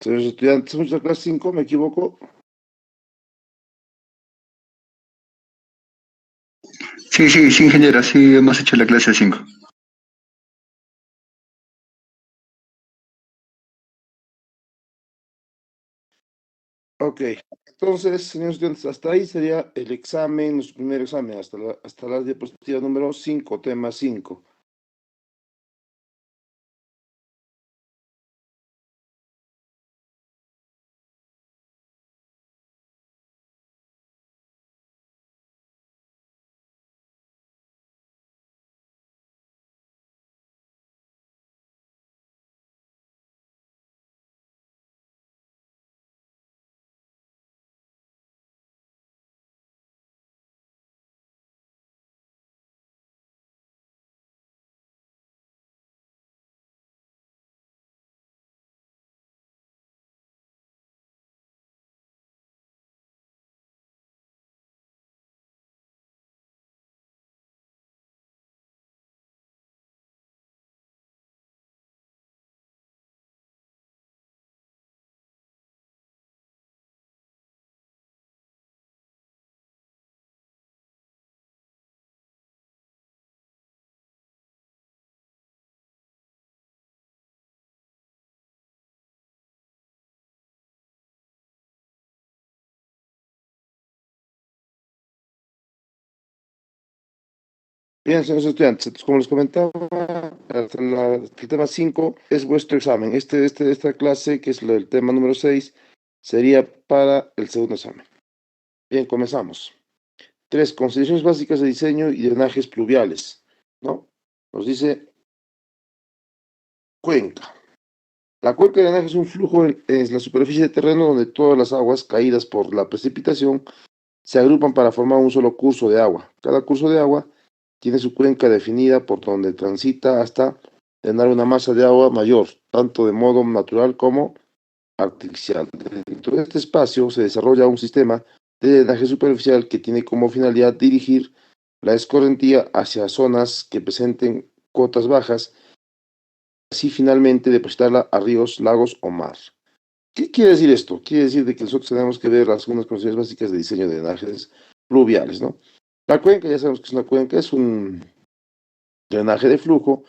Señores estudiantes, muchas clase 5, ¿me equivoco? Sí, sí, sí, ingeniera, sí, hemos hecho la clase 5. Ok, entonces, señores estudiantes, hasta ahí sería el examen, nuestro primer examen, hasta la diapositiva número 5, tema 5. Bien, señores estudiantes, entonces, como les comentaba, el tema 5 es vuestro examen. Esta clase, que es el tema número 6, sería para el segundo examen. Bien, comenzamos. 3, consideraciones básicas de diseño y drenajes pluviales, ¿no? Nos dice cuenca. La cuenca de drenaje es un flujo en la superficie de terreno donde todas las aguas caídas por la precipitación se agrupan para formar un solo curso de agua. Cada curso de agua tiene su cuenca definida por donde transita hasta drenar una masa de agua mayor, tanto de modo natural como artificial. Dentro de este espacio se desarrolla un sistema de drenaje superficial que tiene como finalidad dirigir la escorrentía hacia zonas que presenten cotas bajas, así finalmente depositarla a ríos, lagos o mar. ¿Qué quiere decir esto? Quiere decir de que nosotros tenemos que ver algunas condiciones básicas de diseño de drenajes pluviales, ¿no? La cuenca, ya sabemos que es una cuenca, es un drenaje de flujo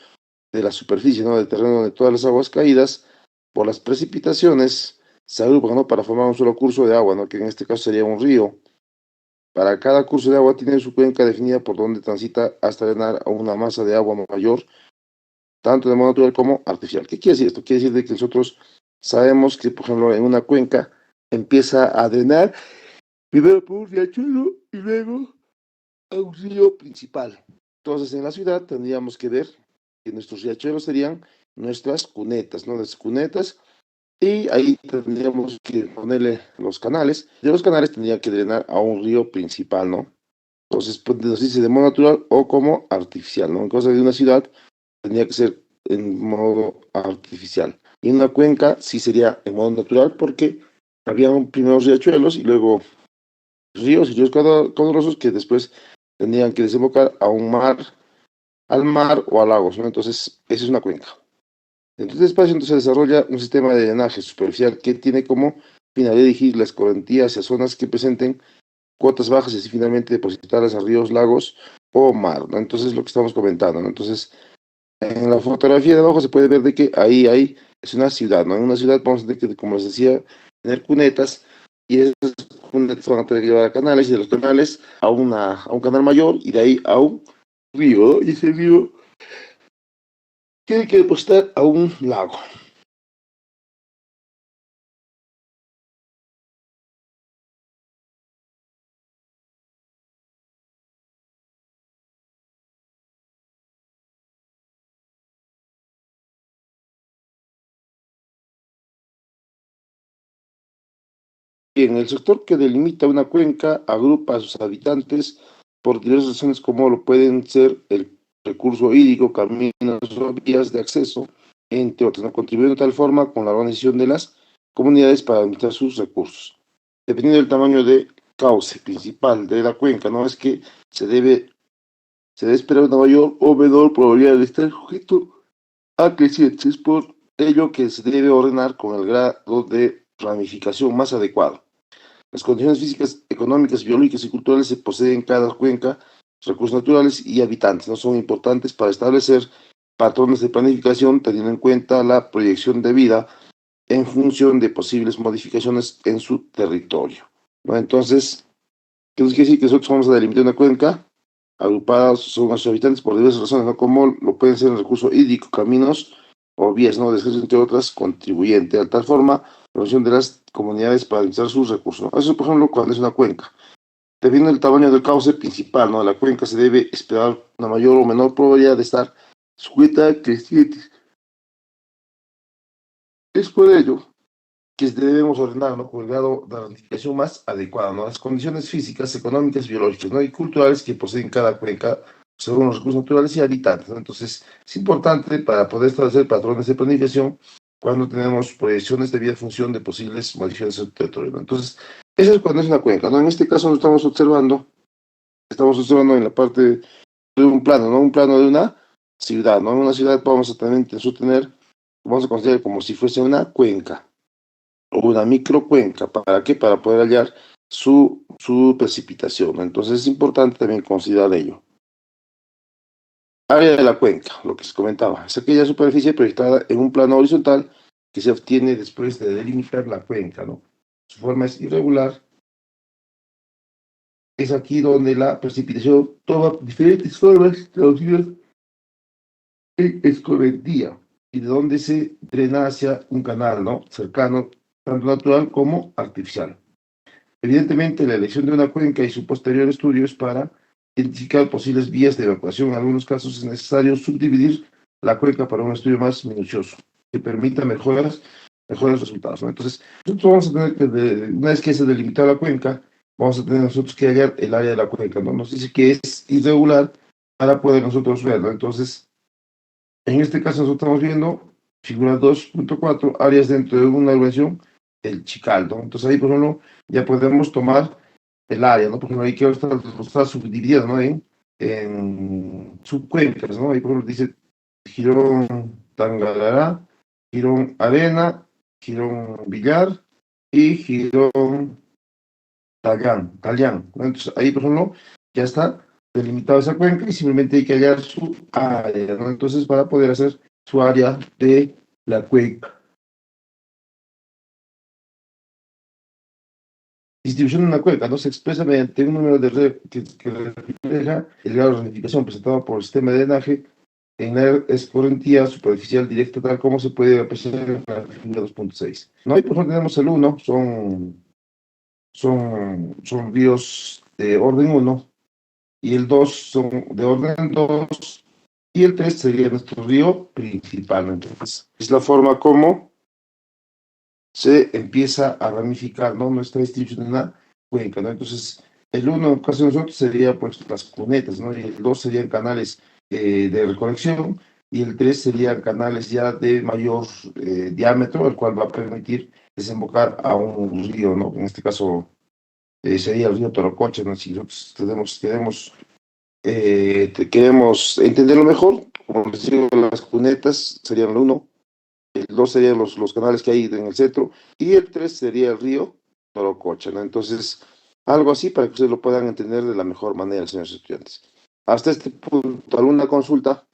de la superficie, ¿no? Del terreno donde todas las aguas caídas por las precipitaciones se agrupan, ¿no? Para formar un solo curso de agua, ¿no? Que en este caso sería un río. Para cada curso de agua tiene su cuenca definida por donde transita hasta drenar a una masa de agua mayor, tanto de modo natural como artificial. ¿Qué quiere decir esto? Quiere decir de que nosotros sabemos que, por ejemplo, en una cuenca empieza a drenar primero por un riachuelo y luego a un río principal. Entonces, en la ciudad tendríamos que ver que nuestros riachuelos serían nuestras cunetas, ¿no? Las cunetas, y ahí tendríamos que ponerle los canales. De los canales tendría que drenar a un río principal, ¿no? Entonces, pues, nos dice de modo natural o como artificial, ¿no? En cosa de una ciudad, tendría que ser en modo artificial. Y en una cuenca sí sería en modo natural porque habían primeros riachuelos y luego ríos y ríos caudalosos que después tendrían que desembocar a un mar, al mar o a lagos, ¿no? Entonces, esa es una cuenca. Dentro de este espacio entonces, se desarrolla un sistema de drenaje superficial que tiene como finalidad dirigir la escorrentía hacia zonas que presenten cuotas bajas y así finalmente depositarlas a ríos, lagos o mar, ¿no? Entonces, lo que estamos comentando, ¿no? Entonces, en la fotografía de abajo se puede ver de que ahí es una ciudad, ¿no? En una ciudad vamos a tener que, como les decía, tener cunetas y esas cunetas van a tener que llevar a canales y de los canales a un canal mayor y de ahí a un río, ¿no? Y ese río tiene que depositar a un lago. Bien, el sector que delimita una cuenca agrupa a sus habitantes por diversas razones como lo pueden ser el recurso hídrico, caminos o vías de acceso, entre otras, ¿no? Contribuyendo de tal forma con la organización de las comunidades para administrar sus recursos. Dependiendo del tamaño de cauce principal de la cuenca, ¿no? Es que se debe esperar una mayor o menor probabilidad de estar sujeto a crecientes por ello que se debe ordenar con el grado de ramificación más adecuado. Las condiciones físicas, económicas, biológicas y culturales se poseen en cada cuenca, recursos naturales y habitantes, ¿no? Son importantes para establecer patrones de planificación teniendo en cuenta la proyección de vida en función de posibles modificaciones en su territorio, ¿no? Entonces, ¿qué nos quiere decir? Que nosotros vamos a delimitar una cuenca agrupados son a sus habitantes por diversas razones, ¿no? Como lo pueden ser el recurso hídrico, caminos o vías, ¿no? Desde entre otras, contribuyente, de tal forma, la función de las comunidades para administrar sus recursos, ¿no? Eso, por ejemplo, cuando es una cuenca. Dependiendo del tamaño del cauce principal, ¿no? De la cuenca se debe esperar una mayor o menor probabilidad de estar sujeta a crecientes. Es por ello que debemos ordenar, ¿no? Con el grado de ramificación más adecuado, ¿no? Las condiciones físicas, económicas, biológicas, ¿no? Y culturales que poseen cada cuenca según los recursos naturales y habitantes, ¿no? Entonces, es importante para poder establecer patrones de planificación cuando tenemos proyecciones de vida en función de posibles modificaciones del territorio, ¿no? Entonces, eso es cuando es una cuenca, ¿no? En este caso lo estamos observando en la parte de un plano, ¿no? Un plano de una ciudad, ¿no? En una ciudad vamos a tener, vamos a considerar como si fuese una cuenca o una microcuenca. ¿Para qué? Para poder hallar su precipitación, ¿no? Entonces es importante también considerar ello. Área de la cuenca, lo que se comentaba, es aquella superficie proyectada en un plano horizontal que se obtiene después de delimitar la cuenca, ¿no? Su forma es irregular, es aquí donde la precipitación toma diferentes formas traducidas en escorrentía y de donde se drena hacia un canal, ¿no? Cercano, tanto natural como artificial. Evidentemente, la elección de una cuenca y su posterior estudio es para identificar posibles vías de evacuación. En algunos casos es necesario subdividir la cuenca para un estudio más minucioso que permita mejores resultados, ¿no? Entonces, nosotros vamos a tener que, una vez que se delimitado la cuenca, vamos a tener nosotros que hallar el área de la cuenca, ¿no? Nos dice que es irregular para poder nosotros verlo. Entonces, en este caso nosotros estamos viendo figura 2.4 áreas dentro de una urbanización, el Chical, ¿no? Entonces ahí, por ejemplo, ya podemos tomar el área, ¿no? Por ejemplo, ahí que está subdividida, ¿no? En subcuencas, ¿no? Ahí, por ejemplo, dice Girón Tangalará, Girón Arena, Girón Villar y Girón Tallán, ¿no? Entonces ahí, por ejemplo, ya está delimitada esa cuenca y simplemente hay que hallar su área, ¿no? Entonces, para poder hacer su área de la cuenca. Distribución de una cuenca, ¿no? Se expresa mediante un número de que refleja el grado de ramificación presentado por el sistema de drenaje en la escorrentía superficial directa, tal como se puede apreciar en la figura 2.6. ¿No? Y por ejemplo tenemos el 1, son ríos de orden 1, y el 2 son de orden 2, y el 3 sería nuestro río principal. Entonces, es la forma como se empieza a ramificar, ¿no? Nuestra distribución en la cuenca, ¿no? Entonces, el 1 en caso de nosotros sería pues las cunetas, ¿no? Y el 2 serían canales de recolección, y el 3 serían canales ya de mayor diámetro, el cual va a permitir desembocar a un río, ¿no? En este caso sería el río Torococha, ¿no? Si nosotros queremos entenderlo mejor, como les digo, las cunetas serían el 1, el 2 serían los canales que hay en el centro, y el 3 sería el río Torococha, ¿no? Entonces, algo así para que ustedes lo puedan entender de la mejor manera, señores estudiantes. Hasta este punto, ¿alguna consulta?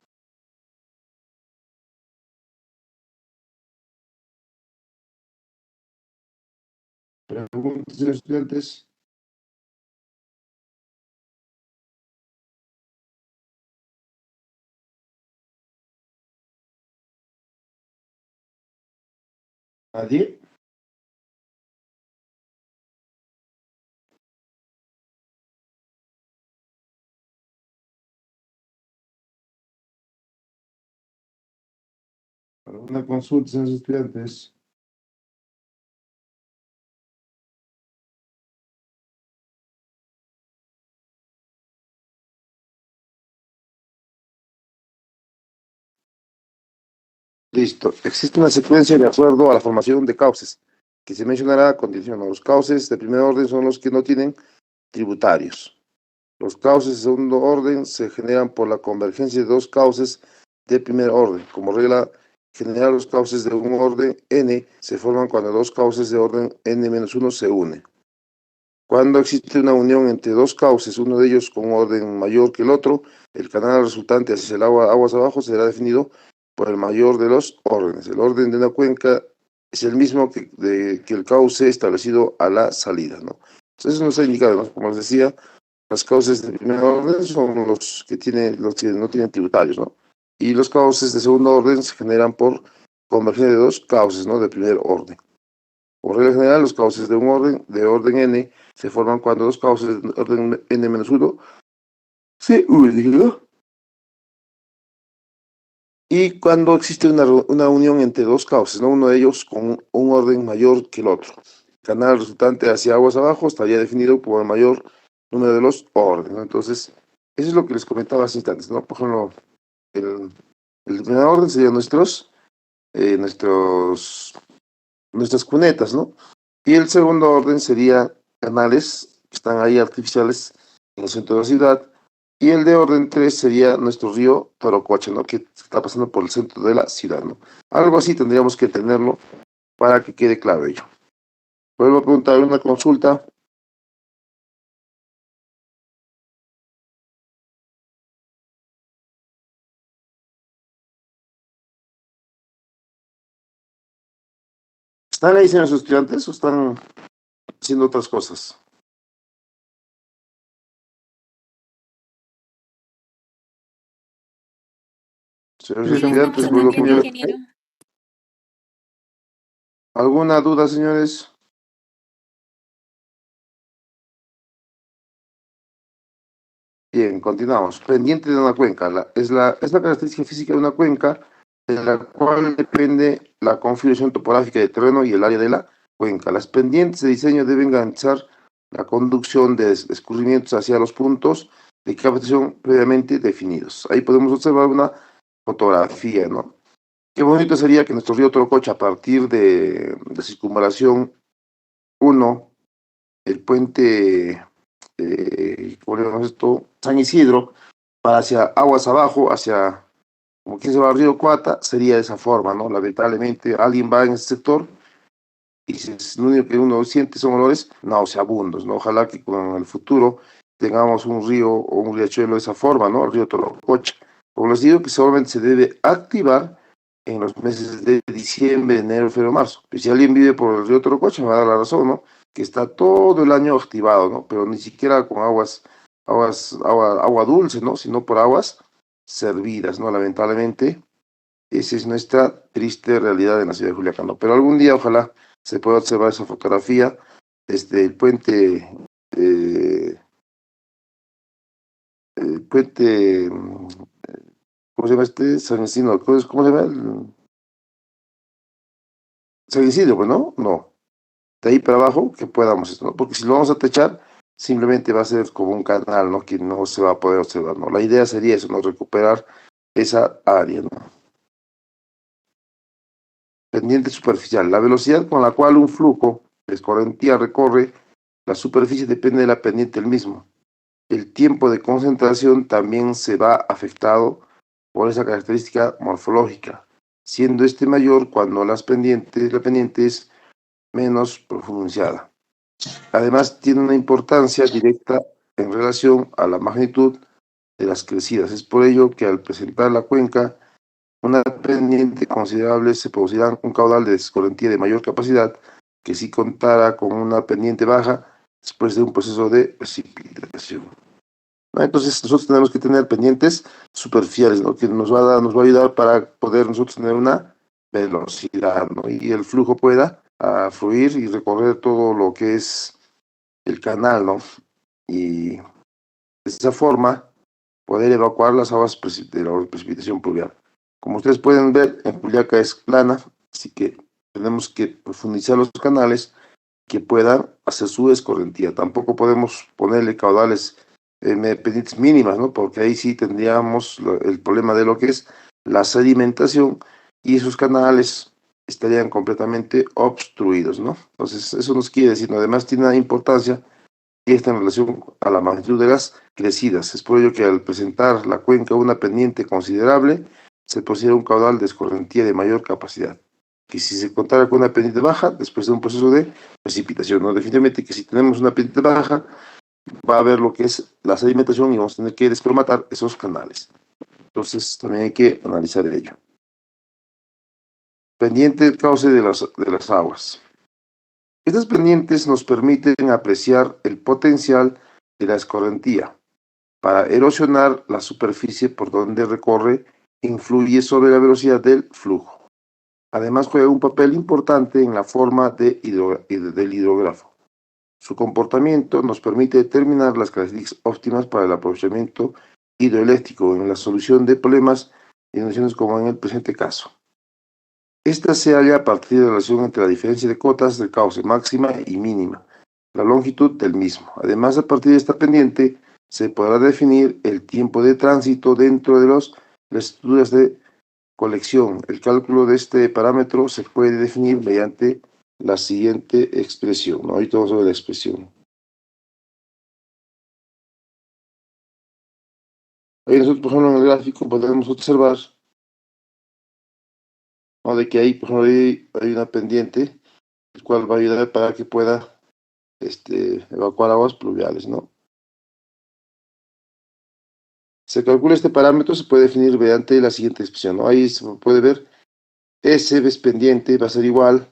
Preguntas, señores estudiantes. ¿Nadie? ¿Alguna consulta, señores estudiantes? Listo. Existe una secuencia de acuerdo a la formación de cauces, que se mencionará a continuación. Los cauces de primer orden son los que no tienen tributarios. Los cauces de segundo orden se generan por la convergencia de dos cauces de primer orden. Como regla, En general, los cauces de un orden n se forman cuando dos cauces de orden n-1 se unen. Cuando existe una unión entre dos cauces, uno de ellos con un orden mayor que el otro, el canal resultante hacia el agua, aguas abajo será definido por el mayor de los órdenes. El orden de una cuenca es el mismo que el cauce establecido a la salida, ¿no? Entonces eso nos ha indicado, ¿no? Como les decía, los cauces de primer orden son los que no tienen tributarios, ¿no? Y los cauces de segundo orden se generan por convergencia de dos cauces, ¿no? De primer orden. Por regla general, los cauces de un orden, de orden n, se forman cuando dos cauces de orden n-1 se unen, ¿no? Y cuando existe una unión entre dos cauces, ¿no? Uno de ellos con un orden mayor que el otro. El canal resultante hacia aguas abajo estaría definido por el mayor número de los órdenes, ¿no? Entonces, eso es lo que les comentaba hace instantes, ¿no? Por ejemplo, el, el primer orden serían nuestras cunetas, ¿no? Y el segundo orden sería canales que están ahí artificiales en el centro de la ciudad. Y el de orden 3 sería nuestro río Torococha, ¿no? Que está pasando por el centro de la ciudad, ¿no? Algo así tendríamos que tenerlo para que quede claro ello. Vuelvo a preguntar una consulta. ¿Están ahí, señores estudiantes, o están haciendo otras cosas? Señores Sí, estamos estudiantes, Estamos escuchando, vuelvo a atendiendo, ingeniero. preguntar. ingeniero. ¿Alguna duda, señores? Bien, continuamos. Pendiente de una cuenca. Es la característica física de una cuenca de la cual depende la configuración topográfica del terreno y el área de la cuenca. Las pendientes de diseño deben garantizar la conducción de escurrimientos hacia los puntos de captación previamente definidos. Ahí podemos observar una fotografía, ¿no? Qué bonito sería que nuestro río Torococha, a partir de circunvalación 1, el puente, ¿cómo le llamamos esto? San Isidro, para hacia aguas abajo, hacia, como quien se va al río Cuata, sería de esa forma, ¿no? Lamentablemente alguien va en ese sector y lo único que uno siente son olores nauseabundos, ¿no? Ojalá que con el futuro tengamos un río o un riachuelo de esa forma, ¿no? El río Torococha. Como les digo, que solamente se debe activar en los meses de diciembre, enero, febrero, marzo. Pues si alguien vive por el río Torococha, me va a dar la razón, ¿no? Que está todo el año activado, ¿no? Pero ni siquiera con agua dulce, ¿no? Sino por aguas servidas, ¿no? Lamentablemente, esa es nuestra triste realidad en la ciudad de Juliacán, ¿no? Pero algún día, ojalá, se pueda observar esa fotografía desde eh, el puente, ¿cómo se llama este? San Isidro, ¿cómo se llama? San Isidro, pues, ¿no? No. De ahí para abajo que podamos, ¿no? Porque si lo vamos a techar, simplemente va a ser como un canal, ¿no? Que no se va a poder observar, ¿no? La idea sería eso, ¿no? Recuperar esa área, ¿no? Pendiente superficial. La velocidad con la cual un flujo de escorrentía recorre la superficie depende de la pendiente del mismo. El tiempo de concentración también se va afectado por esa característica morfológica, siendo este mayor cuando la pendiente es menos pronunciada. Además, tiene una importancia directa en relación a la magnitud de las crecidas. Es por ello que al presentar la cuenca, una pendiente considerable, se producirá un caudal de escorrentía de mayor capacidad que si contara con una pendiente baja después de un proceso de precipitación. ¿No? Entonces, nosotros tenemos que tener pendientes superficiales, ¿no? Que nos va a ayudar para poder nosotros tener una velocidad, ¿no? Y el flujo pueda fluir y recorrer todo lo que es el canal, ¿no? Y de esa forma poder evacuar las aguas de la precipitación pluvial. Como ustedes pueden ver, en Juliaca es plana, así que tenemos que profundizar los canales que puedan hacer su escorrentía. Tampoco podemos ponerle caudales pendientes mínimas, ¿no? Porque ahí sí tendríamos el problema de lo que es la sedimentación y esos canales estarían completamente obstruidos, ¿no? Entonces, eso nos quiere decir, ¿no? Además tiene una importancia y está en relación a la magnitud de las crecidas. Es por ello que al presentar la cuenca una pendiente considerable, se considera un caudal de escorrentía de mayor capacidad, que si se contara con una pendiente baja, después de un proceso de precipitación, ¿no? Definitivamente que si tenemos una pendiente baja, va a haber lo que es la sedimentación y vamos a tener que descromatar esos canales. Entonces, también hay que analizar ello. Pendiente del cauce de las aguas. Estas pendientes nos permiten apreciar el potencial de la escorrentía para erosionar la superficie por donde recorre, influye sobre la velocidad del flujo. Además, juega un papel importante en la forma del hidrógrafo. Su comportamiento nos permite determinar las características óptimas para el aprovechamiento hidroeléctrico en la solución de problemas de inundaciones como en el presente caso. Esta se halla a partir de la relación entre la diferencia de cotas del cauce máxima y mínima, la longitud del mismo. Además, a partir de esta pendiente, se podrá definir el tiempo de tránsito dentro de las estructuras de colección. El cálculo de este parámetro se puede definir mediante la siguiente expresión, ¿no? Ahorita vamos a ver la expresión. Ahí nosotros, por ejemplo, en el gráfico podemos observar, ¿no?, de que ahí, por ejemplo, hay una pendiente, el cual va a ayudar para que pueda evacuar aguas pluviales, ¿no? Se calcula este parámetro, se puede definir mediante la siguiente expresión, ¿no? Ahí se puede ver, S ves pendiente va a ser igual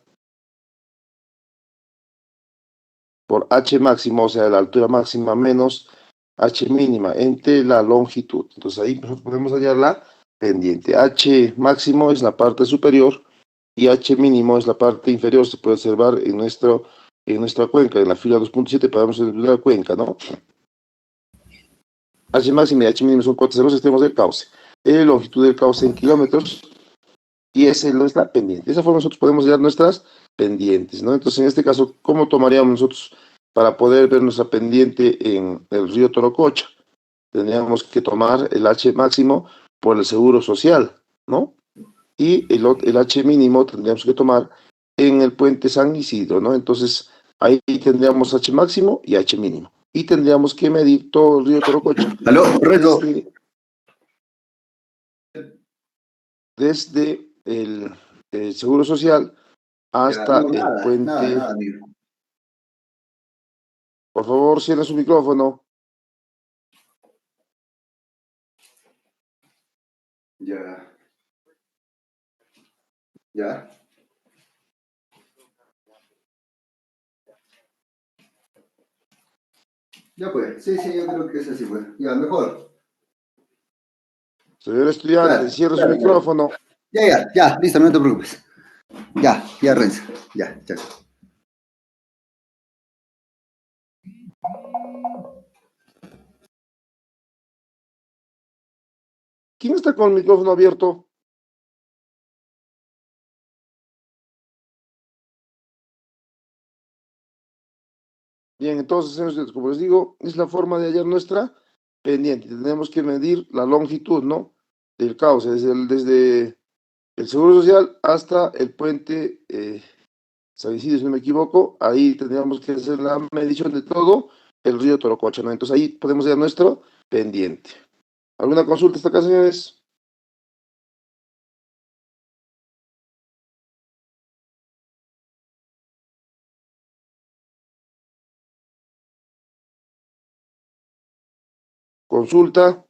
por H máximo, o sea, la altura máxima menos H mínima entre la longitud. Entonces ahí podemos hallar la pendiente. H máximo es la parte superior y H mínimo es la parte inferior. Se puede observar en nuestra cuenca, en la fila 2.7 podemos ver la cuenca, ¿no? H máximo y H mínimo son cotas de los extremos del cauce. La longitud del cauce en kilómetros y esa es nuestra pendiente. De esa forma nosotros podemos hallar nuestras pendientes, ¿no? Entonces, en este caso, ¿cómo tomaríamos nosotros para poder ver nuestra pendiente en el río Torococha? Tendríamos que tomar el H máximo por el seguro social, ¿no? Y el H mínimo tendríamos que tomar en el puente San Isidro, ¿no? Entonces, ahí tendríamos H máximo y H mínimo. Y tendríamos que medir todo el río Torococha. Aló, Renzo. Desde el seguro social hasta No, el nada, puente. nada, amigo. Por favor, cierre su micrófono. Ya. Ya. Ya pues, sí, yo creo que es así, pues. Ya, mejor. Señor estudiante, Claro, cierre su claro. micrófono. Ya, listo, no te preocupes. Ya, Renzo. Ya. ¿Quién está con el micrófono abierto? Bien, entonces, señores, como les digo, es la forma de hallar nuestra pendiente. Tenemos que medir la longitud, ¿no?, del cauce, desde el Seguro Social hasta el puente San Isidro, si no me equivoco. Ahí tendríamos que hacer la medición de todo el río Torococha, ¿no? Entonces ahí podemos hallar nuestro pendiente. ¿Alguna consulta hasta acá, señores? Consulta.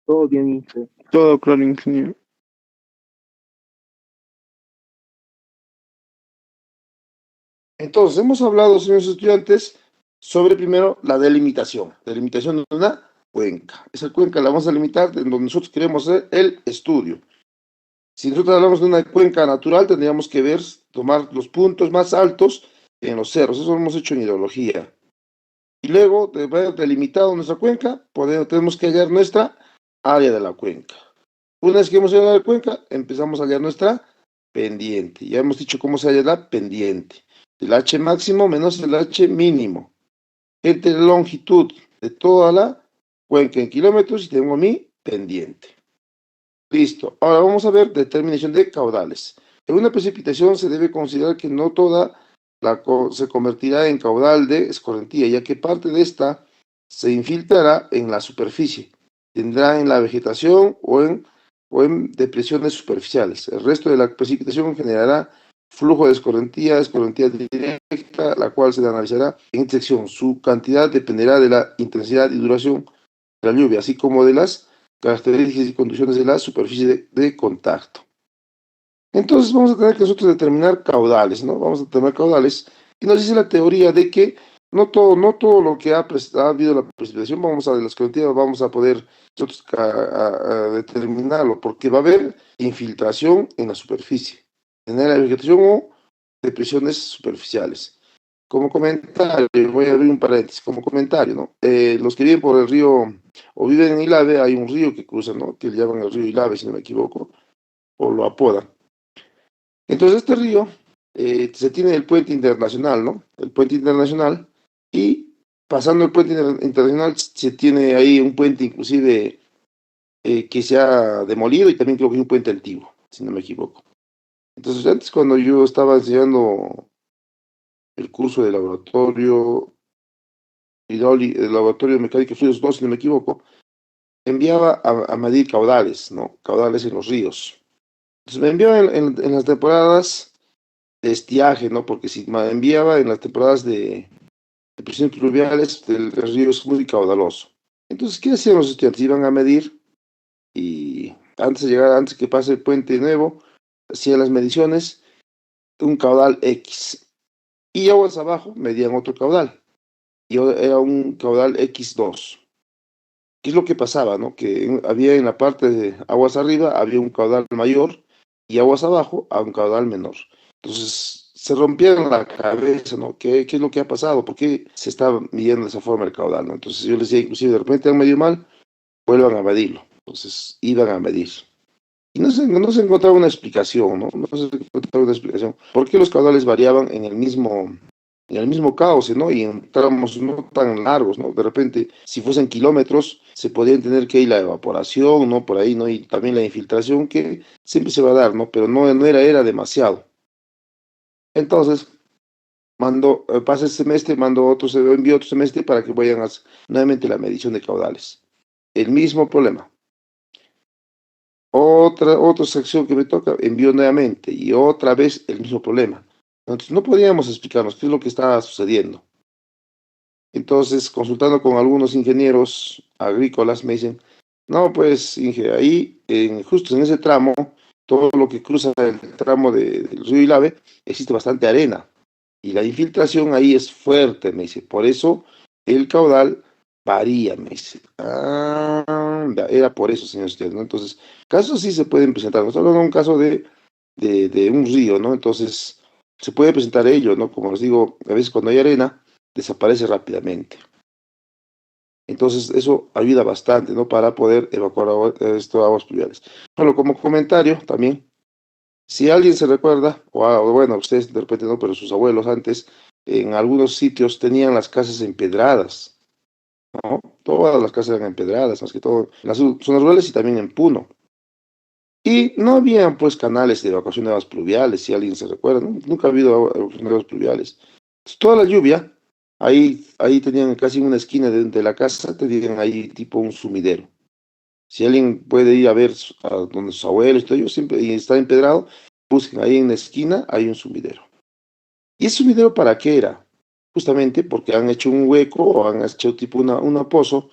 Todo bien, ingeniero. Todo claro, ingeniero. Entonces, hemos hablado, señores estudiantes, sobre primero la delimitación de una cuenca. Esa cuenca la vamos a delimitar en donde nosotros queremos hacer el estudio. Si nosotros hablamos de una cuenca natural, tendríamos que tomar los puntos más altos en los cerros. Eso lo hemos hecho en hidrología. Y luego, de haber delimitado nuestra cuenca, tenemos que hallar nuestra área de la cuenca. Una vez que hemos hallado la cuenca, empezamos a hallar nuestra pendiente. Ya hemos dicho cómo se halla la pendiente. El H máximo menos el H mínimo entre la longitud de toda la cuenca en kilómetros y tengo mi pendiente. Listo. Ahora vamos a ver determinación de caudales. En una precipitación se debe considerar que no toda se convertirá en caudal de escorrentía, ya que parte de esta se infiltrará en la superficie tendrá en la vegetación o en depresiones superficiales. El resto de la precipitación generará flujo de escorrentía directa, la cual se analizará en esta sección. Su cantidad dependerá de la intensidad y duración de la lluvia, así como de las características y condiciones de la superficie de contacto. Entonces vamos a tener que nosotros determinar caudales, ¿no? Vamos a determinar caudales y nos dice la teoría de que no todo lo que ha habido la precipitación, vamos a de las colectivas, vamos a poder nosotros a determinarlo, porque va a haber infiltración en la superficie, en la vegetación o depresiones superficiales. Como comentario, voy a abrir un paréntesis, como comentario, ¿no? Los que viven por el río o viven en Ilave, hay un río que cruza, ¿no? Que le llaman el río Ilave, si no me equivoco, o lo apodan. Entonces este río se tiene el puente internacional, ¿no? El puente internacional y pasando el puente internacional se tiene ahí un puente inclusive que se ha demolido y también creo que hay un puente antiguo, si no me equivoco. Entonces antes cuando yo estaba enseñando el curso de laboratorio el laboratorio de mecánica de fluidos 2, si no me equivoco, enviaba a medir caudales, ¿no? Caudales en los ríos. Entonces me enviaba en las temporadas de estiaje, ¿no? Porque si me enviaba en las temporadas de presiones pluviales, el río es muy caudaloso. Entonces, ¿qué hacían los estudiantes? Iban a medir y antes que pase el puente nuevo, hacían las mediciones, un caudal X. Y aguas abajo medían otro caudal. Y era un caudal X2. ¿Qué es lo que pasaba, no? Que había en la parte de aguas arriba, había un caudal mayor y aguas abajo a un caudal menor. Entonces se rompieron la cabeza, ¿no? ¿Qué es lo que ha pasado? ¿Por qué se está midiendo de esa forma el caudal, ¿no? Entonces yo les decía, inclusive de repente han medido mal, vuelvan a medirlo. Entonces iban a medir. Y no se encontraba una explicación, ¿no? No se encontraba una explicación. ¿Por qué los caudales variaban en el mismo cauce, ¿no? Y en tramos no tan largos, ¿no? De repente, si fuesen kilómetros, se podría entender que hay la evaporación, ¿no? Por ahí, ¿no? Y también la infiltración que siempre se va a dar, ¿no? Pero no era demasiado. Entonces, pasa el semestre, envío otro semestre para que vayan a hacer nuevamente la medición de caudales. El mismo problema. Otra sección que me toca, envío nuevamente y otra vez el mismo problema. Entonces, no podíamos explicarnos qué es lo que estaba sucediendo. Entonces, consultando con algunos ingenieros agrícolas, me dicen, no, pues, Inge, ahí, justo en ese tramo, todo lo que cruza el tramo del río Ilave, existe bastante arena. Y la infiltración ahí es fuerte, me dice. Por eso el caudal varía, me dice. Ya, era por eso, señor usted, ¿no? Entonces, casos sí se pueden presentar. Estamos hablando de un caso de un río, ¿no? Entonces, se puede presentar ello, ¿no? Como les digo, a veces cuando hay arena, desaparece rápidamente. Entonces, eso ayuda bastante, ¿no? Para poder evacuar aguas pluviales. Bueno, como comentario también, si alguien se recuerda, o bueno, ustedes de repente no, pero sus abuelos antes, en algunos sitios tenían las casas empedradas, ¿no? Todas las casas eran empedradas, más que todo en las zonas rurales y también en Puno. Y no habían pues canales de evacuación de aguas pluviales, si alguien se recuerda, ¿no? Nunca ha habido evacuación de aguas pluviales. Entonces, toda la lluvia, ahí tenían casi en una esquina de la casa, tenían ahí tipo un sumidero. Si alguien puede ir a ver a donde sus abuelos, todo ello, siempre, y está empedrado, busquen ahí en la esquina, hay un sumidero. ¿Y ese sumidero para qué era? Justamente porque han hecho un hueco o han hecho tipo una poza,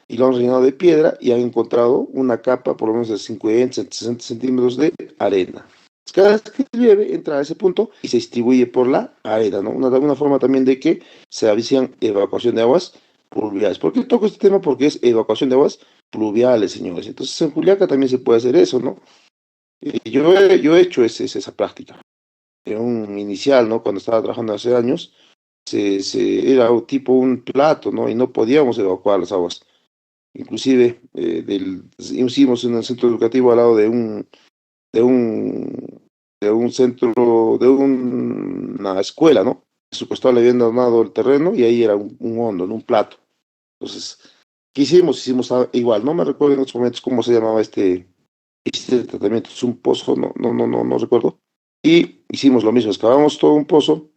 y lo han rellenado de piedra y han encontrado una capa por lo menos de 50, 60 centímetros de arena. Cada vez que llueve entra a ese punto y se distribuye por la arena, ¿no? Una forma también de que se avician evacuación de aguas pluviales. ¿Por qué toco este tema? Porque es evacuación de aguas pluviales, señores. Entonces en Juliaca también se puede hacer eso, ¿no? Yo he hecho esa práctica. En un inicial, ¿no? Cuando estaba trabajando hace años, era tipo un plato, ¿no? Y no podíamos evacuar las aguas. Inclusive hicimos en un centro educativo al lado de un, de un centro, una escuela, ¿no? Su costado le habían donado el terreno y ahí era un hondo, en un plato. Entonces, ¿qué hicimos? Hicimos igual, no me recuerdo en estos momentos cómo se llamaba este tratamiento, es un pozo, no recuerdo. Y hicimos lo mismo, excavamos todo un pozo,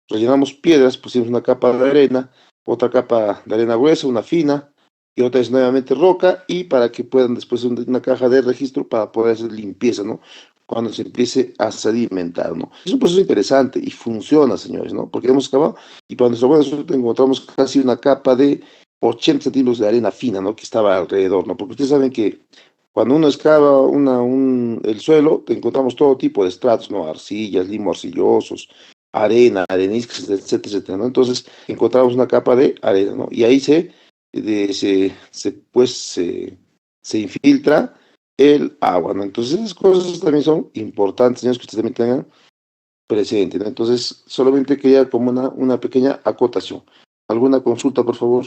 rellenamos piedras, pusimos una capa de arena, otra capa de arena gruesa, una fina, y otra es nuevamente roca, y para que puedan después una caja de registro para poder hacer limpieza, ¿no? Cuando se empiece a sedimentar, ¿no? Es un proceso interesante y funciona, señores, ¿no? Porque hemos excavado y para nuestra buena suerte encontramos casi una capa de 80 centímetros de arena fina, ¿no? Que estaba alrededor, ¿no? Porque ustedes saben que cuando uno excava el suelo, te encontramos todo tipo de estratos, ¿no? Arcillas, limo arcillosos, arena, areniscas, etcétera, etcétera, ¿no? Entonces encontramos una capa de arena, ¿no? Y ahí se infiltra el agua, ¿no? Entonces esas cosas también son importantes, señores, que ustedes también tengan presente, ¿no? Entonces solamente quería como una pequeña acotación. ¿Alguna consulta, por favor?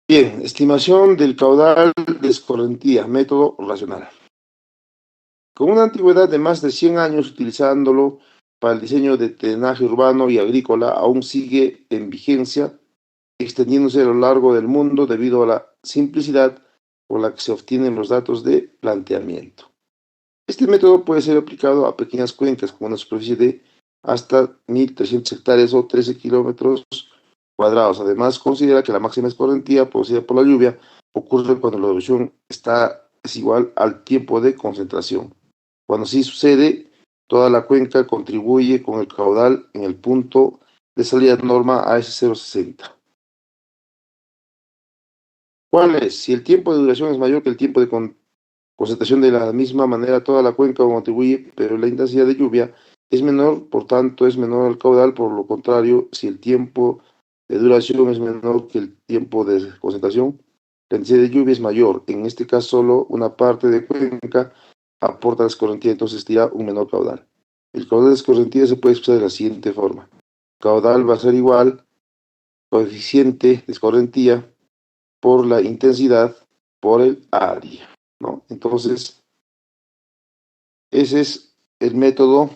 Bien, estimación del caudal de escorrentía, método racional. Con una antigüedad de más de 100 años utilizándolo para el diseño de drenaje urbano y agrícola, aún sigue en vigencia, extendiéndose a lo largo del mundo debido a la simplicidad con la que se obtienen los datos de planteamiento. Este método puede ser aplicado a pequeñas cuencas con una superficie de hasta 1.300 hectáreas o 13 kilómetros cuadrados. Además, considera que la máxima escorrentía producida por la lluvia ocurre cuando la erosión es igual al tiempo de concentración. Cuando así sucede, toda la cuenca contribuye con el caudal en el punto de salida norma a ese 0,60. ¿Cuál es? Si el tiempo de duración es mayor que el tiempo de concentración, de la misma manera toda la cuenca contribuye, pero la intensidad de lluvia es menor, por tanto es menor el caudal. Por lo contrario, si el tiempo de duración es menor que el tiempo de concentración, la intensidad de lluvia es mayor. En este caso, solo una parte de cuenca aporta la escorrentía, entonces tira un menor caudal. El caudal de escorrentía se puede expresar de la siguiente forma. Caudal va a ser igual coeficiente de escorrentía por la intensidad por el área, ¿no? Entonces, ese es el método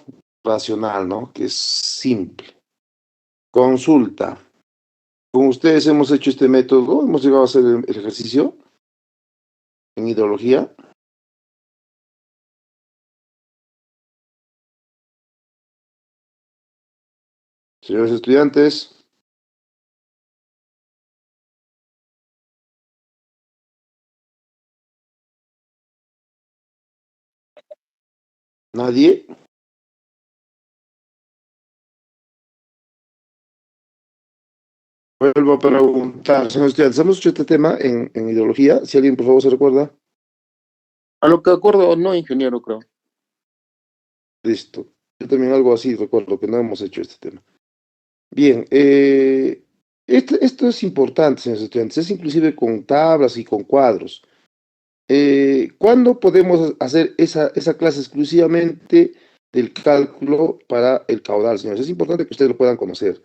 racional, ¿no? Que es simple. Consulta. Con ustedes hemos hecho este método, hemos llegado a hacer el ejercicio en hidrología. Señores estudiantes, nadie. Vuelvo a preguntar, señores estudiantes, hemos hecho este tema en hidrología. Si alguien, por favor, se recuerda. A lo que acuerdo, no, ingeniero, creo. Listo. Yo también algo así recuerdo que no hemos hecho este tema. Bien, esto es importante, señores estudiantes, es inclusive con tablas y con cuadros. ¿Cuándo podemos hacer esa clase exclusivamente del cálculo para el caudal, señores? Es importante que ustedes lo puedan conocer.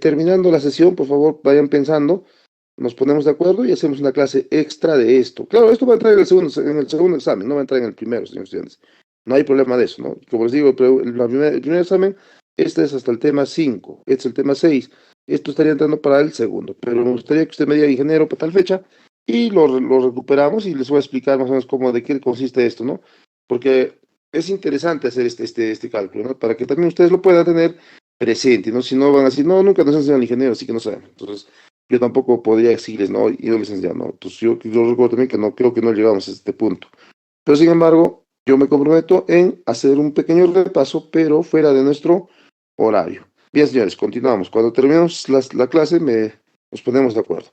Terminando la sesión, por favor, vayan pensando, nos ponemos de acuerdo y hacemos una clase extra de esto. Claro, esto va a entrar en el segundo examen, no va a entrar en el primero, señores estudiantes. No hay problema de eso, ¿no? Como les digo, el primer examen, este es hasta el tema 5, este es el tema 6. Esto estaría entrando para el segundo, pero me gustaría que usted me diga, ingeniero, para tal fecha, y lo recuperamos y les voy a explicar más o menos cómo, de qué consiste esto, ¿no? Porque es interesante hacer este cálculo, ¿no? Para que también ustedes lo puedan tener presente, ¿no? Si no van a decir, no, nunca nos enseñan ingeniero, así que no saben. Entonces, yo tampoco podría decirles, no, y no les enseñan, ¿no? Entonces, yo recuerdo también que no creo que no llegamos a este punto. Pero, sin embargo, yo me comprometo en hacer un pequeño repaso, pero fuera de nuestro horario. Bien, señores, continuamos. Cuando terminemos la clase, nos ponemos de acuerdo.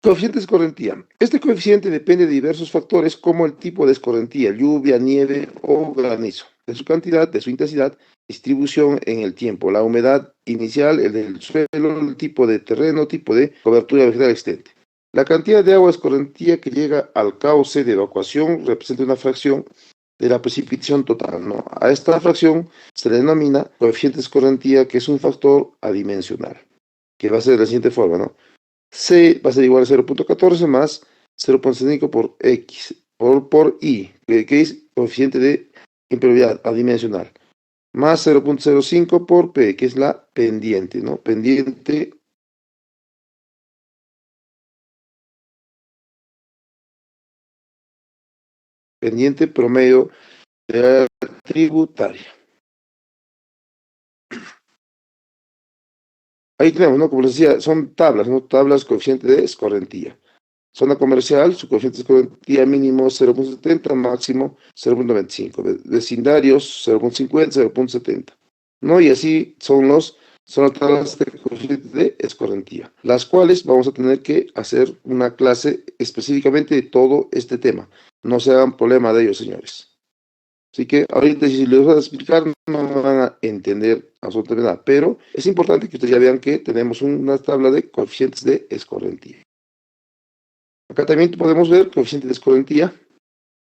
Coeficiente de escorrentía. Este coeficiente depende de diversos factores como el tipo de escorrentía, lluvia, nieve o granizo, de su cantidad, de su intensidad, distribución en el tiempo, la humedad inicial, el del suelo, el tipo de terreno, tipo de cobertura vegetal existente. La cantidad de agua escorrentía que llega al cauce de evacuación representa una fracción de la precipitación total, ¿no? A esta fracción se le denomina coeficiente de escorrentía, que es un factor adimensional, que va a ser de la siguiente forma, ¿no? C va a ser igual a 0,14 más 0,5 por X, por Y, que es coeficiente de impermeabilidad adimensional, más 0,05 por P, que es la pendiente, ¿no? Pendiente pendiente promedio de la tributaria. Ahí tenemos, ¿no? Como les decía, son tablas, ¿no? Tablas coeficiente de escorrentía. Zona comercial, su coeficiente de escorrentía mínimo 0.70, máximo 0.25. Vecindarios 0.50, 0.70. ¿No? Y así son las tablas de coeficiente de escorrentía, las cuales vamos a tener que hacer una clase específicamente de todo este tema. No se hagan problema de ello, señores. Así que ahorita si les voy a explicar no van a entender absolutamente nada, pero es importante que ustedes ya vean que tenemos una tabla de coeficientes de escorrentía. Acá también podemos ver coeficiente de escorrentía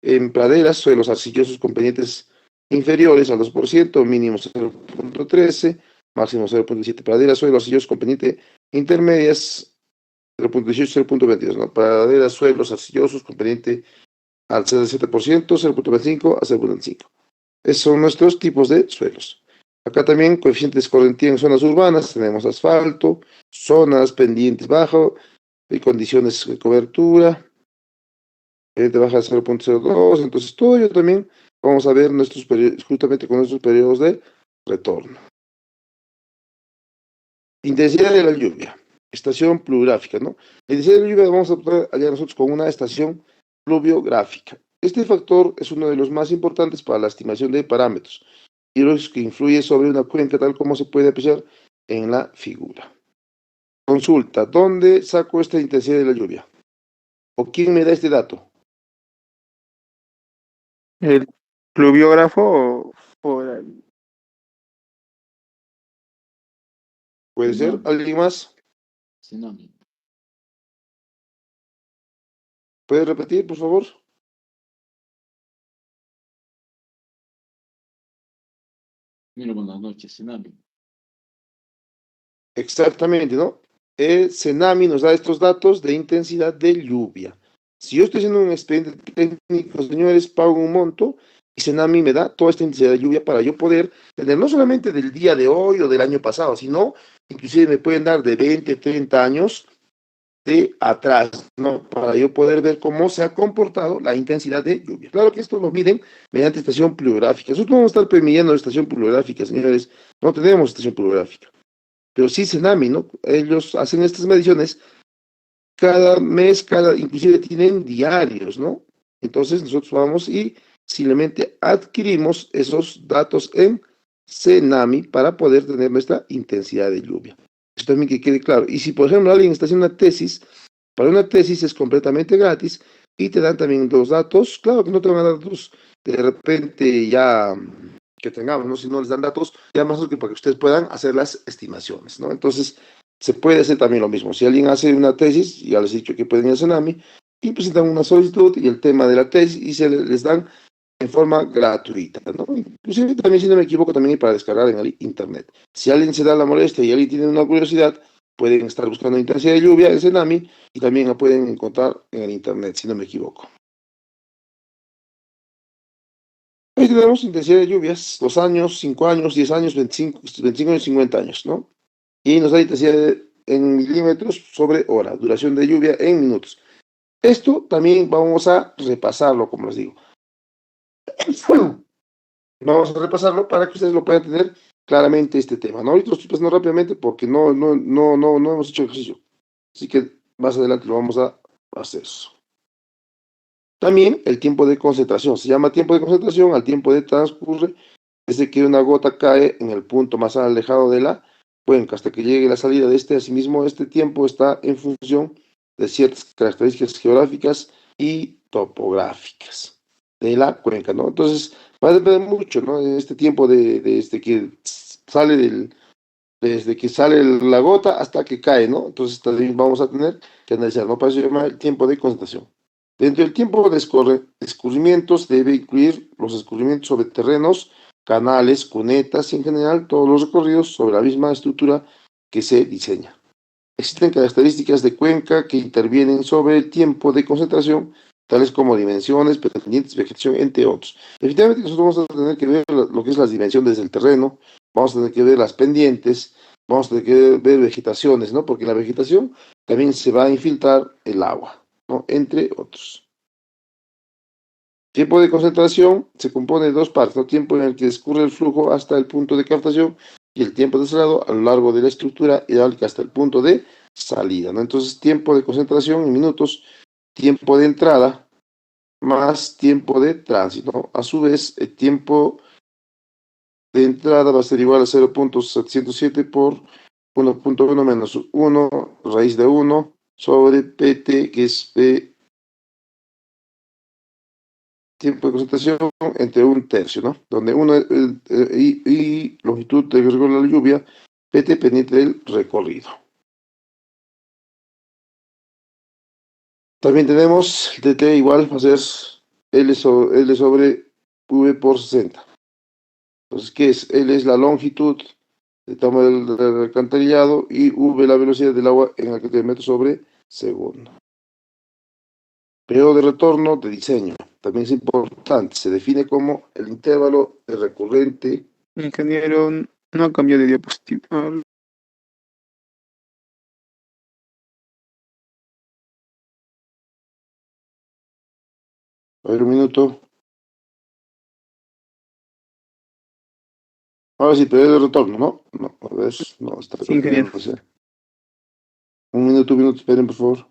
en praderas, suelos arcillosos con pendientes inferiores al 2%, mínimo 0.13, máximo 0.17. Praderas, suelos arcillosos con pendiente intermedias 0.18, 0.22, ¿no? Praderas, suelos arcillosos con pendiente al 7%, 0.25 a 0.25. Esos son nuestros tipos de suelos. Acá también coeficiente de escorrentía en zonas urbanas, tenemos asfalto, zonas pendientes bajo y condiciones de cobertura, pendiente baja 0.02, entonces todo ello también vamos a ver justamente con nuestros periodos de retorno. Intensidad de la lluvia, estación pluviográfica, ¿no? La intensidad de la lluvia vamos a poder hallar nosotros con una estación pluviográfica. Este factor es uno de los más importantes para la estimación de parámetros hidrológicos que influye sobre una cuenca tal como se puede apreciar en la figura. Consulta, ¿dónde saco esta intensidad de la lluvia? ¿O quién me da este dato? ¿El pluviógrafo o el ¿Puede ser Tsunami. alguien más? Tsunami. ¿Puede repetir, por favor? Mira, buenas noches, Tsunami. Exactamente, ¿no? El CENAMI nos da estos datos de intensidad de lluvia. Si yo estoy haciendo un expediente técnico, señores, pago un monto y CENAMI me da toda esta intensidad de lluvia para yo poder tener no solamente del día de hoy o del año pasado, sino inclusive me pueden dar de 20, 30 años de atrás, ¿no? Para yo poder ver cómo se ha comportado la intensidad de lluvia. Claro que esto lo miden mediante estación pluviográfica. Nosotros no vamos a estar midiendo estación pluviográfica, señores. No tenemos estación pluviográfica. Pero sí CENAMI, ¿no? Ellos hacen estas mediciones cada mes, inclusive tienen diarios, ¿no? Entonces nosotros vamos y simplemente adquirimos esos datos en CENAMI para poder tener nuestra intensidad de lluvia. Eso también que quede claro. Y si, por ejemplo, alguien está haciendo una tesis, para una tesis es completamente gratis y te dan también los datos. Claro que no te van a dar datos de repente ya que tengamos, ¿no? Si no les dan datos, ya más que para que ustedes puedan hacer las estimaciones, ¿no? Entonces, se puede hacer también lo mismo. Si alguien hace una tesis, ya les he dicho que pueden ir a Tsunami y presentan una solicitud y el tema de la tesis y se les dan en forma gratuita, ¿no? Inclusive también, si no me equivoco, también hay para descargar en el internet. Si alguien se da la molestia y alguien tiene una curiosidad, pueden estar buscando intensidad de lluvia en Tsunami y también la pueden encontrar en el internet, si no me equivoco. Ahí tenemos intensidad de lluvias, 2 años, 5 años, 10 años, 25 años, 50 años, ¿no? Y nos da intensidad en milímetros sobre hora, duración de lluvia en minutos. Esto también vamos a repasarlo, como les digo. Vamos a repasarlo para que ustedes lo puedan tener claramente este tema, ¿no? Ahorita lo estoy pasando rápidamente porque no hemos hecho ejercicio. Así que más adelante lo vamos a hacer. También el tiempo de concentración. Se llama tiempo de concentración al tiempo de transcurre desde que una gota cae en el punto más alejado de la cuenca hasta que llegue la salida de este. Asimismo, este tiempo está en función de ciertas características geográficas y topográficas de la cuenca, ¿no? Entonces, va a depender mucho, ¿no? De este tiempo desde que sale desde que sale la gota hasta que cae, ¿no? Entonces, también vamos a tener que analizar, ¿no? Para eso se llama el tiempo de concentración. Dentro del tiempo de escurrimientos debe incluir los escurrimientos sobre terrenos, canales, cunetas y en general todos los recorridos sobre la misma estructura que se diseña. Existen características de cuenca que intervienen sobre el tiempo de concentración, tales como dimensiones, pendientes, vegetación, entre otros. Definitivamente nosotros vamos a tener que ver lo que es las dimensiones del terreno, vamos a tener que ver las pendientes, vamos a tener que ver vegetaciones, ¿no? Porque en la vegetación también se va a infiltrar el agua, ¿no? Entre otros. Tiempo de concentración se compone de dos partes, ¿no? Tiempo en el que discurre el flujo hasta el punto de captación y el tiempo de salado a lo largo de la estructura hidráulica hasta el punto de salida, ¿no? Entonces, tiempo de concentración en minutos, tiempo de entrada más tiempo de tránsito. A su vez, el tiempo de entrada va a ser igual a 0.707 por 1.1 menos 1 raíz de 1 sobre PT, que es tiempo de concentración entre un tercio, ¿no? Donde uno y longitud de riesgo de la lluvia, PT pendiente del recorrido. También tenemos DT igual va a ser L sobre V por 60. Entonces, ¿qué es? L es la longitud del tamaño del alcantarillado y V la velocidad del agua en la cantidad de metros sobre segundo. Periodo de retorno de diseño. También es importante. Se define como el intervalo de recurrente. Ingeniero, no ha cambiado de diapositiva. A ver, un minuto. Ahora sí, periodo de retorno, ¿no? No, a ver, no, está Sí, ingeniero. cambiándose. Un minuto, esperen, por favor.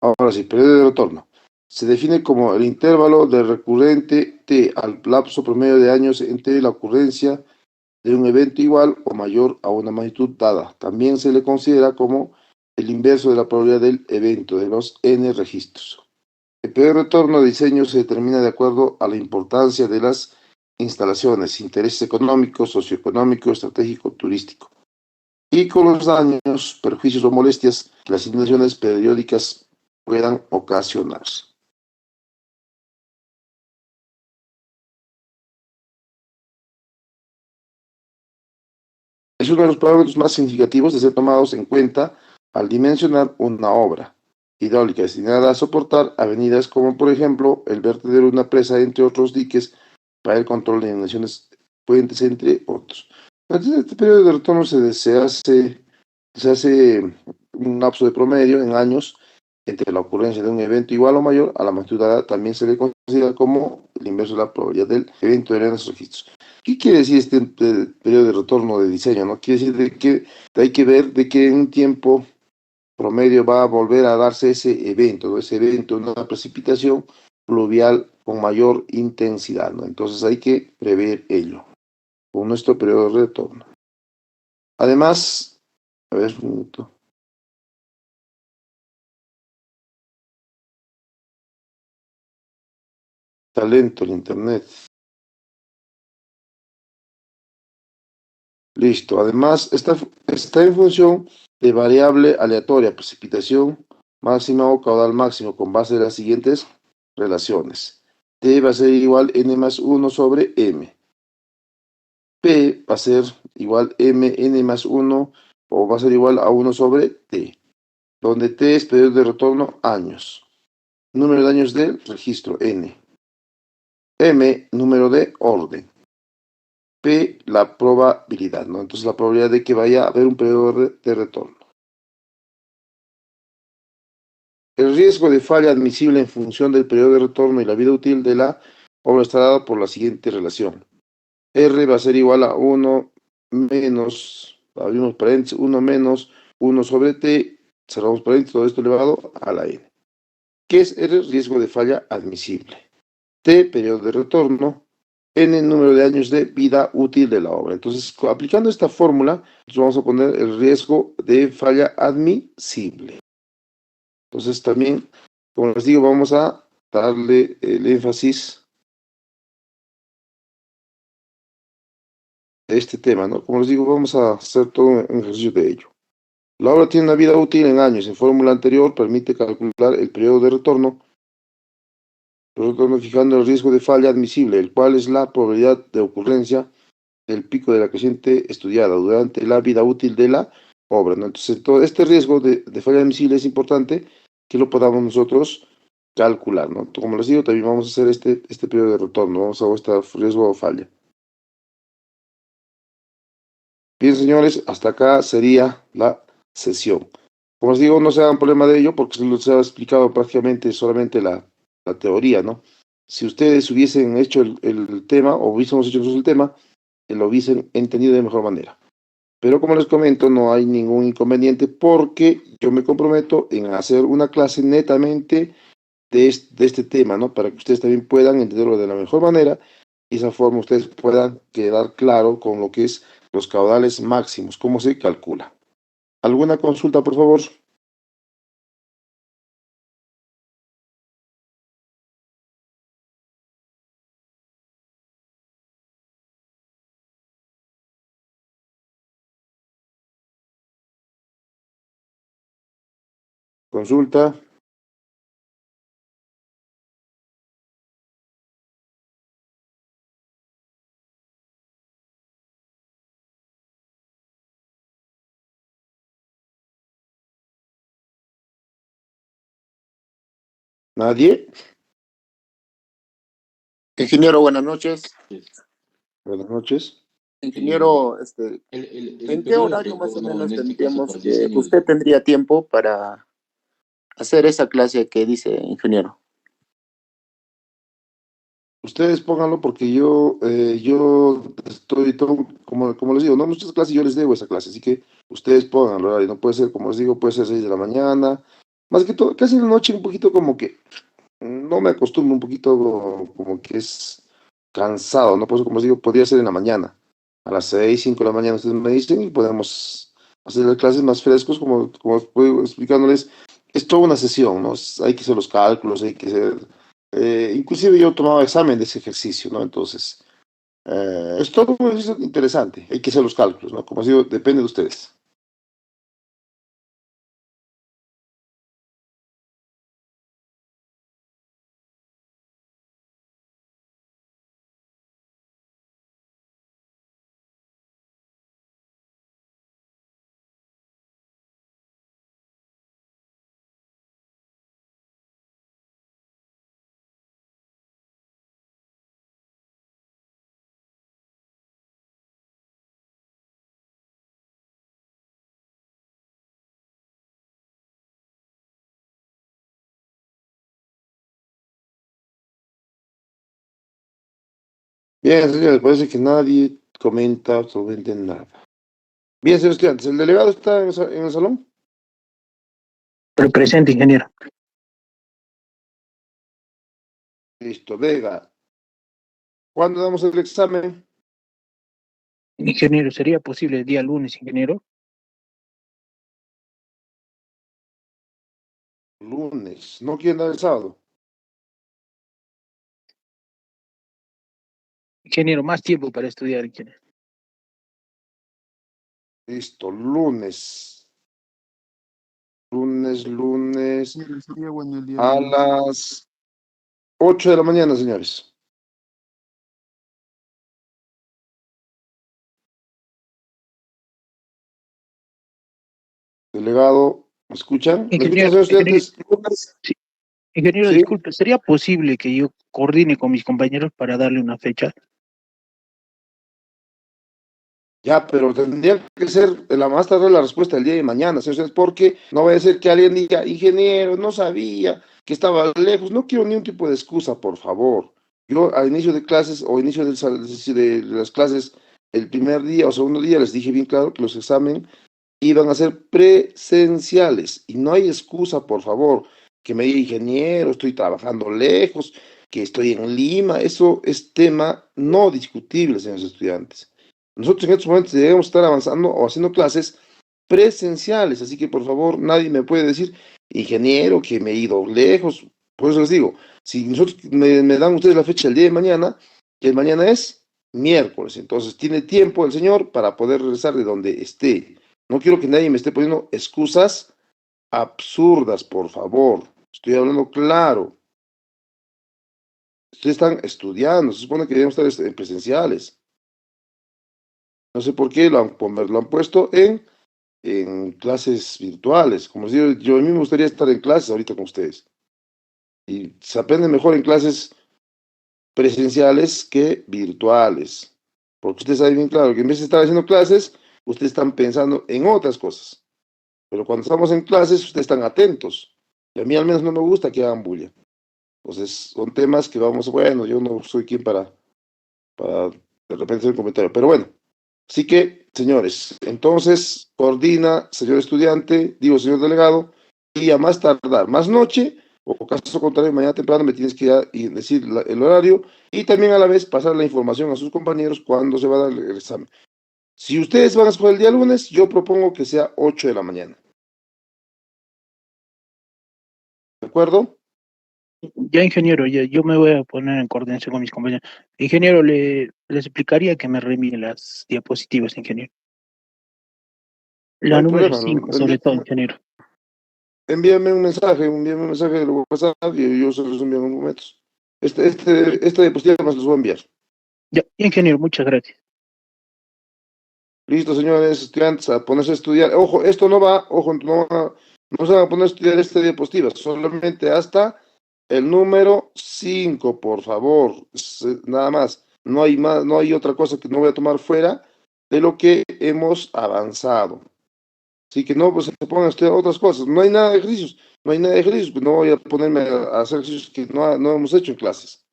Ahora sí, periodo de retorno. Se define como el intervalo de recurrente T al lapso promedio de años entre la ocurrencia de un evento igual o mayor a una magnitud dada. También se le considera como el inverso de la probabilidad del evento de los n registros. El periodo de retorno de diseño se determina de acuerdo a la importancia de las instalaciones, intereses económicos, socioeconómico, estratégico, turístico, y con los daños, perjuicios o molestias que las inundaciones periódicas puedan ocasionar. Es uno de los parámetros más significativos de ser tomados en cuenta al dimensionar una obra hidráulica destinada a soportar avenidas como por ejemplo el vertedero de una presa, entre otros diques, para el control de inundaciones, puentes, entre otros. Entonces, este periodo de retorno se hace un lapso de promedio en años entre la ocurrencia de un evento igual o mayor a la magnitud dada. También se le considera como el inverso de la probabilidad del evento de los registros. ¿Qué quiere decir este periodo de retorno de diseño? ¿No? Quiere decir de que hay que ver de que en un tiempo promedio va a volver a darse ese evento, ¿no? Ese evento, una precipitación pluvial con mayor intensidad, ¿no? Entonces hay que prever ello con nuestro periodo de retorno. Además, a ver, un minuto. Talento, el internet. Listo. Además, está en función de variable aleatoria, precipitación máxima o caudal máximo, con base en las siguientes relaciones. T va a ser igual n más 1 sobre m. P va a ser igual mn más 1 o va a ser igual a 1 sobre t, donde t es periodo de retorno años. Número de años del registro n. M, número de orden. P, la probabilidad, ¿no? Entonces la probabilidad de que vaya a haber un periodo de retorno. El riesgo de falla admisible en función del periodo de retorno y la vida útil de la obra está dado por la siguiente relación. R va a ser igual a 1 menos, abrimos paréntesis, 1 menos 1 sobre T, cerramos paréntesis, todo esto elevado a la N. ¿Qué es R? Riesgo de falla admisible. T, periodo de retorno. N, número de años de vida útil de la obra. Entonces, aplicando esta fórmula, vamos a poner el riesgo de falla admisible. Entonces, también, como les digo, vamos a darle el énfasis a este tema, ¿no? Como les digo, vamos a hacer todo un ejercicio de ello. La obra tiene una vida útil en años. En fórmula anterior permite calcular el periodo de retorno fijando el riesgo de falla admisible, el cual es la probabilidad de ocurrencia del pico de la creciente estudiada durante la vida útil de la obra, ¿no? Entonces, todo este riesgo de falla admisible es importante que lo podamos nosotros calcular, ¿no? Como les digo, también vamos a hacer este periodo de retorno, vamos a ver este riesgo o falla. Bien, señores, hasta acá sería la sesión. Como os digo, no se hagan problema de ello porque se ha explicado prácticamente solamente la teoría, ¿no? Si ustedes hubiesen hecho el tema o hubiésemos hecho nosotros el tema, lo hubiesen entendido de mejor manera. Pero como les comento, no hay ningún inconveniente porque yo me comprometo en hacer una clase netamente de este tema, ¿no? Para que ustedes también puedan entenderlo de la mejor manera y de esa forma ustedes puedan quedar claro con lo que es los caudales máximos, cómo se calcula. ¿Alguna consulta, por favor? Consulta. ¿Nadie? Ingeniero, buenas noches. Buenas noches. Ingeniero, ¿en qué horario más o menos tendríamos que usted tendría tiempo para hacer esa clase que dice ingeniero? Ustedes pónganlo porque yo estoy todo, como les digo, no muchas clases yo les debo esa clase, así que ustedes pónganlo, y no puede ser, como les digo, puede ser 6 de la mañana, más que todo, casi en la noche un poquito como que no me acostumbro, un poquito como que es cansado, ¿no? Por eso, como les digo, podría ser en la mañana, a las 6 5 de la mañana ustedes me dicen y podemos hacer las clases más frescos, como estoy explicándoles, es toda una sesión, ¿no? Hay que hacer los cálculos, hay que hacer, inclusive yo tomaba examen de ese ejercicio, ¿no? Entonces, es todo un ejercicio interesante, hay que hacer los cálculos, ¿no? Como digo, depende de ustedes. Bien, señores, parece que nadie comenta absolutamente nada. Bien, señores estudiantes, ¿el delegado está en el salón? Presente, ingeniero. Listo, Vega. ¿Cuándo damos el examen? Ingeniero, ¿sería posible el día lunes, ingeniero? Lunes. ¿No quieren dar el sábado? Ingeniero, más tiempo para estudiar, ingeniero. Listo, lunes. Lunes Sería bueno el día a lunes. las 8 de la mañana, señores. Delegado, ¿me escuchan? ¿Me escuchan, Ingeniero, señores estudiantes? Lunes. sí, ingeniero, Sí. disculpe, ¿sería posible que yo coordine con mis compañeros para darle una fecha? Ya, pero tendría que ser la más tarde la respuesta el día de mañana, señores, porque no vaya a ser que alguien diga, ingeniero, no sabía que estaba lejos. No quiero ni un tipo de excusa, por favor. Yo al inicio de clases o inicio de las clases, el primer día o segundo día, les dije bien claro que los exámenes iban a ser presenciales y no hay excusa, por favor, que me diga ingeniero, estoy trabajando lejos, que estoy en Lima. Eso es tema no discutible, señores estudiantes. Nosotros en estos momentos debemos estar avanzando o haciendo clases presenciales, así que por favor nadie me puede decir, ingeniero, que me he ido lejos. Por eso les digo, si nosotros me dan ustedes la fecha el día de mañana, que el mañana es miércoles, entonces tiene tiempo el señor para poder regresar de donde esté. No quiero que nadie me esté poniendo excusas absurdas, por favor. Estoy hablando claro. Ustedes están estudiando, se supone que debemos estar presenciales. No sé por qué lo han puesto en clases virtuales. Como les digo, yo a mí me gustaría estar en clases ahorita con ustedes. Y se aprende mejor en clases presenciales que virtuales. Porque ustedes saben bien claro que en vez de estar haciendo clases, ustedes están pensando en otras cosas. Pero cuando estamos en clases, ustedes están atentos. Y a mí al menos no me gusta que hagan bulla. Entonces, son temas que vamos, bueno, yo no soy quien para de repente hacer un comentario. Pero bueno, así que, señores, entonces coordina, señor estudiante, digo, señor delegado, y a más tardar, más noche, o caso contrario, mañana temprano me tienes que ya y decir el horario y también a la vez pasar la información a sus compañeros cuando se va a dar el examen. Si ustedes van a escoger el día lunes, yo propongo que sea 8 de la mañana. ¿De acuerdo? Ya, ingeniero, ya, yo me voy a poner en coordinación con mis compañeros. Ingeniero, les explicaría que me reenvíe las diapositivas, ingeniero. No La hay número problema. 5 sobre todo, ingeniero. Envíame un mensaje de WhatsApp y yo se los envío en momentos. Esta diapositiva más los voy a enviar. Ya, ingeniero, muchas gracias. Listo, señores estudiantes, a ponerse a estudiar. Ojo, esto no se van a poner a estudiar esta diapositiva, solamente hasta el número 5, por favor. Nada más. No hay más, no hay otra cosa que no voy a tomar fuera de lo que hemos avanzado. Así que no, pues se pongan a estudiar otras cosas. No hay nada de ejercicios. No hay nada de ejercicios, pues no voy a ponerme a hacer ejercicios que no hemos hecho en clases.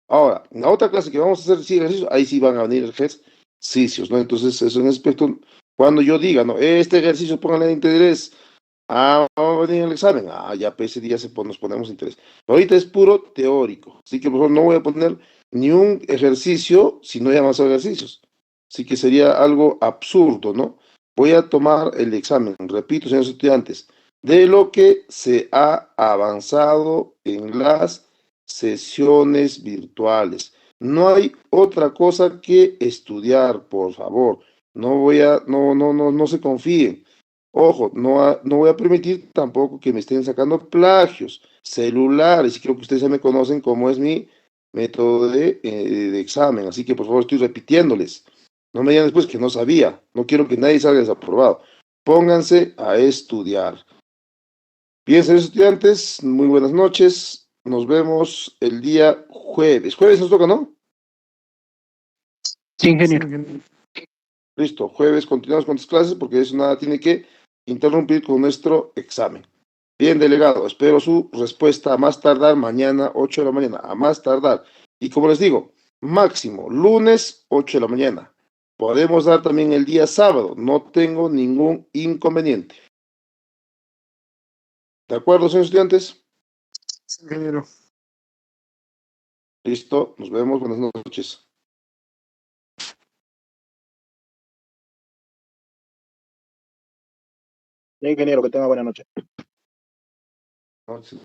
Ahora, en la otra clase que vamos a hacer sí, ejercicios, ahí sí van a venir ejercicios, ¿no? Entonces, eso en aspecto, cuando yo diga, ¿no? Este ejercicio, pónganle de interés. Va a venir el examen. Ya pues, ese día nos ponemos interés. Pero ahorita es puro teórico. Así que por favor no voy a poner ni un ejercicio si no hay más ejercicios. Así que sería algo absurdo, ¿no? Voy a tomar el examen, repito, señores estudiantes, de lo que se ha avanzado en las sesiones virtuales. No hay otra cosa que estudiar, por favor. No se confíen. Ojo, no voy a permitir tampoco que me estén sacando plagios celulares, y creo que ustedes ya me conocen cómo es mi método de examen, así que por favor estoy repitiéndoles. No me digan después que no sabía, no quiero que nadie salga desaprobado. Pónganse a estudiar. Bien, señores estudiantes, muy buenas noches. Nos vemos el día jueves. Jueves nos toca, ¿no? Sí, ingeniero. Listo, jueves continuamos con las clases porque eso nada tiene que interrumpir con nuestro examen. Bien, delegado, espero su respuesta a más tardar mañana, 8 de la mañana, a más tardar. Y como les digo, máximo, lunes, 8 de la mañana. Podemos dar también el día sábado, no tengo ningún inconveniente. ¿De acuerdo, señores estudiantes? Ingeniero. Listo, nos vemos, buenas noches. Ya, ingeniero, que tenga buena noche. Noches.